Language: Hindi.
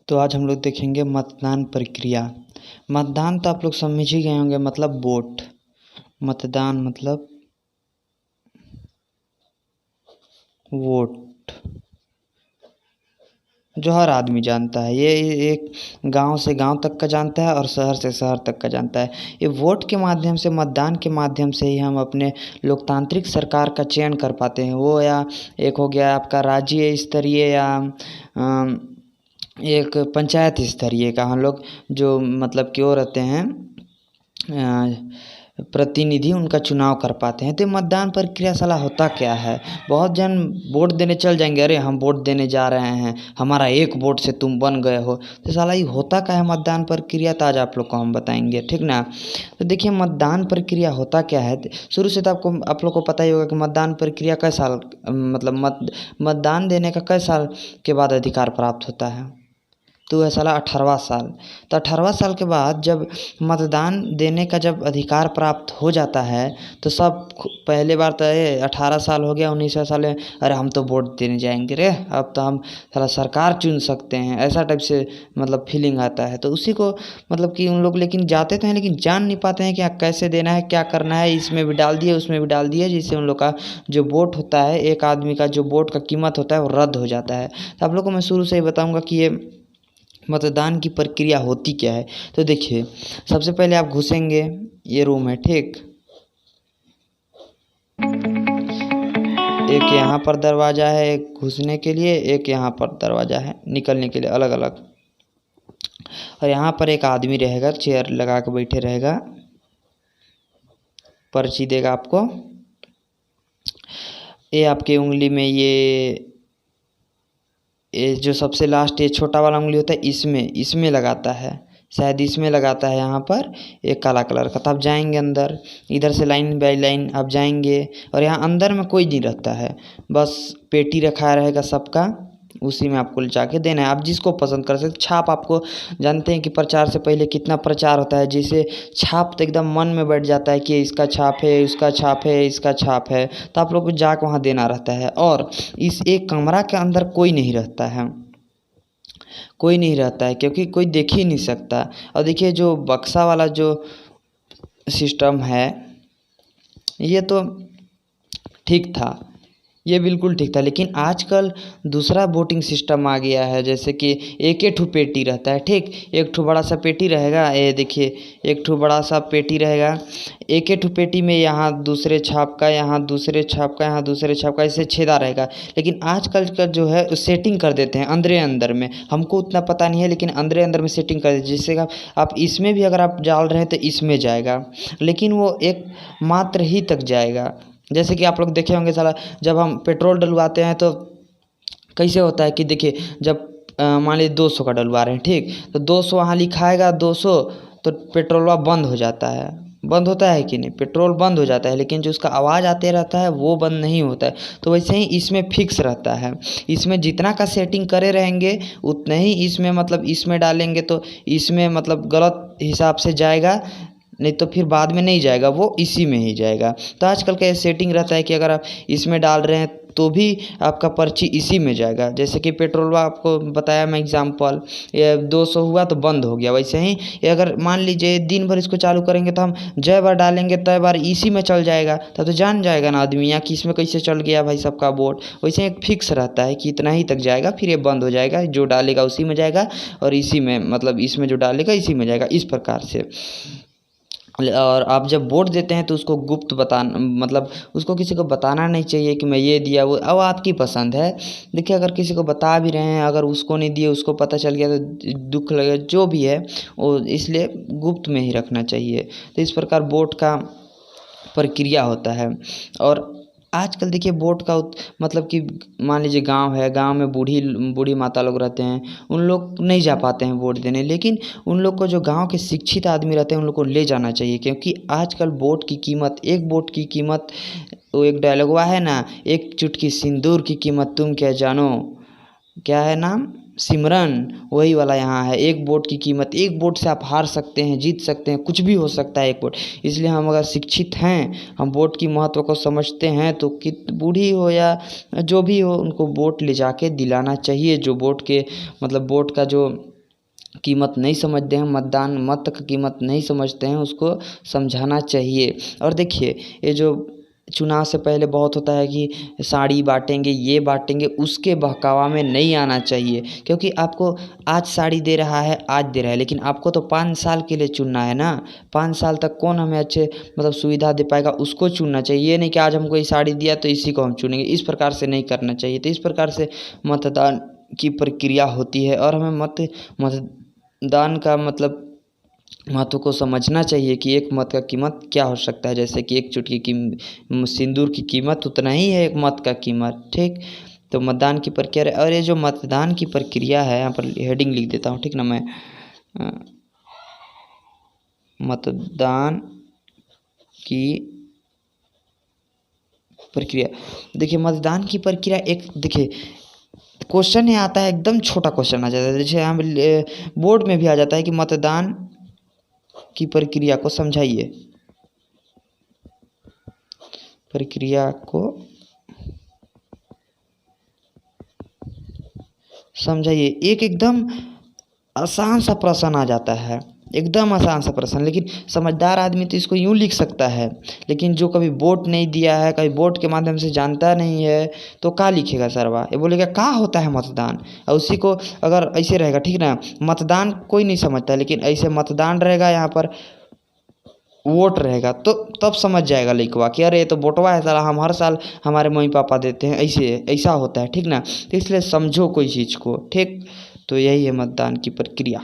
तो आज हम लोग देखेंगे मतदान प्रक्रिया। मतदान तो आप लोग समझ ही गए होंगे, मतलब वोट। मतदान मतलब वोट, जो हर आदमी जानता है। ये एक गांव से गांव तक का जानता है और शहर से शहर तक का जानता है। ये वोट के माध्यम से, मतदान के माध्यम से ही हम अपने लोकतांत्रिक सरकार का चयन कर पाते हैं। वो या एक हो गया आपका राज्य स्तरीय या एक पंचायत स्तरीय का, हम लोग जो मतलब कि वो रहते हैं प्रतिनिधि, उनका चुनाव कर पाते हैं। तो मतदान प्रक्रिया साला होता क्या है? बहुत जन वोट देने चल जाएंगे, अरे हम वोट देने जा रहे हैं, हमारा एक वोट से तुम बन गए हो। तो साला ये होता क्या है मतदान प्रक्रिया? तो आज आप लोग को हम बताएंगे, ठीक ना। तो देखिए मतदान प्रक्रिया होता क्या है। शुरू से तो आप लोग को पता ही होगा कि मतदान प्रक्रिया कै साल मतलब मतदान देने का कै साल के बाद अधिकार प्राप्त होता है? तो है साला 18वां साल। तो 18वां साल के बाद जब मतदान देने का जब अधिकार प्राप्त हो जाता है तो सब पहले बार तो ये 18 साल हो गया, 19वां साल है, अरे हम तो वोट देने जाएंगे रे, अब तो हम साला सरकार चुन सकते हैं, ऐसा टाइप से मतलब फीलिंग आता है। तो उसी को मतलब कि उन लोग लेकिन जाते तो हैं, लेकिन जान नहीं पाते हैं कि कैसे देना है, क्या करना है। इसमें भी डाल दिए, उसमें भी डाल दिए, जिससे उन लोग का जो वोट होता है, एक आदमी का जो वोट का कीमत होता है वो रद्द हो जाता है। तो आप लोग को मैं शुरू से ही बताऊँगा कि ये मतदान की प्रक्रिया होती क्या है। तो देखिए सबसे पहले आप घुसेंगे, ये रूम है, ठीक। एक यहाँ पर दरवाज़ा है एक घुसने के लिए, एक यहाँ पर दरवाज़ा है निकलने के लिए, अलग अलग। और यहाँ पर एक आदमी रहेगा, चेयर लगा के बैठे रहेगा, पर्ची देगा आपको। ये आपके उंगली में ये जो सबसे लास्ट ये छोटा वाला उंगली होता है, इसमें लगाता है, शायद इसमें लगाता है यहाँ पर एक काला कलर का। तब जाएंगे अंदर, इधर से लाइन बाई लाइन आप जाएंगे और यहाँ अंदर में कोई नहीं रहता है, बस पेटी रखा रहेगा सबका, उसी में आपको जाके देना है। आप जिसको पसंद कर सकते। छाप आपको जानते हैं कि प्रचार से पहले कितना प्रचार होता है, जैसे छाप तो एकदम मन में बैठ जाता है कि इसका छाप है, उसका छाप है, इसका छाप है। तो आप लोग को जाके वहाँ देना रहता है। और इस एक कमरा के अंदर कोई नहीं रहता है, कोई नहीं रहता है, क्योंकि कोई देख ही नहीं सकता। और देखिए जो बक्सा वाला जो सिस्टम है, ये तो ठीक था, ये बिल्कुल ठीक था। लेकिन आजकल दूसरा वोटिंग सिस्टम आ गया है, जैसे कि एक ठो पेटी रहता है, ठीक। एक ठो बड़ा सा पेटी रहेगा, ये देखिए एक ठो बड़ा सा पेटी रहेगा। एक ठो पेटी में यहाँ दूसरे छाप का, यहाँ दूसरे छाप का, यहाँ दूसरे छाप का, ऐसे छेदा रहेगा। लेकिन आजकल का जो है सेटिंग कर देते हैं अंदर में, हमको उतना पता नहीं है, लेकिन अंदर में सेटिंग कर देते, जिससे आप इसमें भी अगर आप डाल रहे हैं तो इसमें जाएगा, लेकिन वो एक मात्र ही तक जाएगा। जैसे कि आप लोग देखे होंगे साला, जब हम पेट्रोल डलवाते हैं तो कैसे होता है कि देखिए जब मान लीजिए 200 का डलवा रहे हैं, ठीक। तो 200 वहाँ लिखाएगा 200, तो पेट्रोलवा बंद हो जाता है। बंद होता है कि नहीं? पेट्रोल बंद हो जाता है, लेकिन जो उसका आवाज़ आते रहता है वो बंद नहीं होता है। तो वैसे ही इसमें फिक्स रहता है, इसमें जितना का सेटिंग करे रहेंगे उतने ही इसमें मतलब इसमें डालेंगे तो इसमें मतलब गलत हिसाब से जाएगा, नहीं तो फिर बाद में नहीं जाएगा, वो इसी में ही जाएगा। तो आजकल का ये सेटिंग रहता है कि अगर आप इसमें डाल रहे हैं तो भी आपका पर्ची इसी में जाएगा। जैसे कि पेट्रोलवा आपको बताया मैं एग्जांपल, ये 200 हुआ तो बंद हो गया। वैसे ही ये अगर मान लीजिए दिन भर इसको चालू करेंगे तो हम जय बार डालेंगे तय बार इसी में चल जाएगा, तब तो जान जाएगा ना आदमी यहाँ कि इसमें कैसे चल गया भाई सबका वोट। वैसे एक फिक्स रहता है कि इतना ही तक जाएगा, फिर ये बंद हो जाएगा, जो डालेगा उसी में जाएगा और इसी में मतलब इसमें जो डालेगा इसी में जाएगा, इस प्रकार से। और आप जब वोट देते हैं तो उसको गुप्त बताना, मतलब उसको किसी को बताना नहीं चाहिए कि मैं ये दिया वो, अब आपकी पसंद है। देखिए अगर किसी को बता भी रहे हैं, अगर उसको नहीं दिए, उसको पता चल गया तो दुख लगेगा, जो भी है वो, इसलिए गुप्त में ही रखना चाहिए। तो इस प्रकार वोट का प्रक्रिया होता है। और आजकल देखिए वोट का मतलब कि मान लीजिए गांव है, गांव में बूढ़ी माता लोग रहते हैं, उन लोग नहीं जा पाते हैं वोट देने, लेकिन उन लोग को जो गांव के शिक्षित आदमी रहते हैं उन लोग को ले जाना चाहिए, क्योंकि आजकल वोट की कीमत, एक वोट की कीमत, वो एक डायलॉगवा है ना, एक चुटकी सिंदूर की कीमत तुम क्या जानो, क्या है नाम, सिमरन, वही वाला यहाँ है। एक वोट की कीमत, एक वोट से आप हार सकते हैं, जीत सकते हैं, कुछ भी हो सकता है एक वोट। इसलिए हम अगर शिक्षित हैं, हम वोट की महत्व को समझते हैं, तो बूढ़ी हो या जो भी हो उनको वोट ले जाके दिलाना चाहिए। जो वोट के मतलब वोट का जो कीमत नहीं समझते हैं, मतदान मत का कीमत नहीं समझते हैं, उसको समझाना चाहिए। और देखिए ये जो चुनाव से पहले बहुत होता है कि साड़ी बांटेंगे, ये बांटेंगे, उसके बहकावा में नहीं आना चाहिए। क्योंकि आपको आज साड़ी दे रहा है, आज दे रहा है, लेकिन आपको तो 5 साल के लिए चुनना है ना। 5 साल तक कौन हमें अच्छे मतलब सुविधा दे पाएगा, उसको चुनना चाहिए। ये नहीं कि आज हमको ये साड़ी दिया तो इसी को हम चुनेंगे, इस प्रकार से नहीं करना चाहिए। तो इस प्रकार से मतदान की प्रक्रिया होती है और हमें मतदान का मतलब महत्व को समझना चाहिए कि एक मत का कीमत क्या हो सकता है। जैसे कि एक चुटकी की सिंदूर की कीमत उतना ही है एक मत का कीमत, ठीक। तो मतदान की प्रक्रिया, और ये जो मतदान की प्रक्रिया है, यहाँ पर हेडिंग लिख देता हूँ, ठीक ना। मैं मतदान की प्रक्रिया, देखिए मतदान की प्रक्रिया एक, देखिए क्वेश्चन ये आता है, एकदम छोटा क्वेश्चन आ जाता है। जैसे हम बोर्ड में भी आ जाता है कि मतदान की प्रक्रिया को समझाइए, प्रक्रिया को समझाइए। एक एकदम आसान सा प्रश्न आ जाता है, एकदम आसान सा प्रश्न, लेकिन समझदार आदमी तो इसको यूँ लिख सकता है। लेकिन जो कभी वोट नहीं दिया है, कभी वोट के माध्यम से जानता नहीं है, तो क्या लिखेगा सरवा, ये बोलेगा क्या होता है मतदान। और उसी को अगर ऐसे रहेगा, ठीक ना, मतदान कोई नहीं समझता, लेकिन ऐसे मतदान रहेगा, यहाँ पर वोट रहेगा, तो तब समझ जाएगा लइकवा कि अरे ये तो वोटवा है साला, हम हर साल हमारे मम्मी पापा देते हैं, ऐसे ऐसा होता है, ठीक ना। तो इसलिए समझो कोई चीज़ को, ठीक। तो यही है मतदान की प्रक्रिया।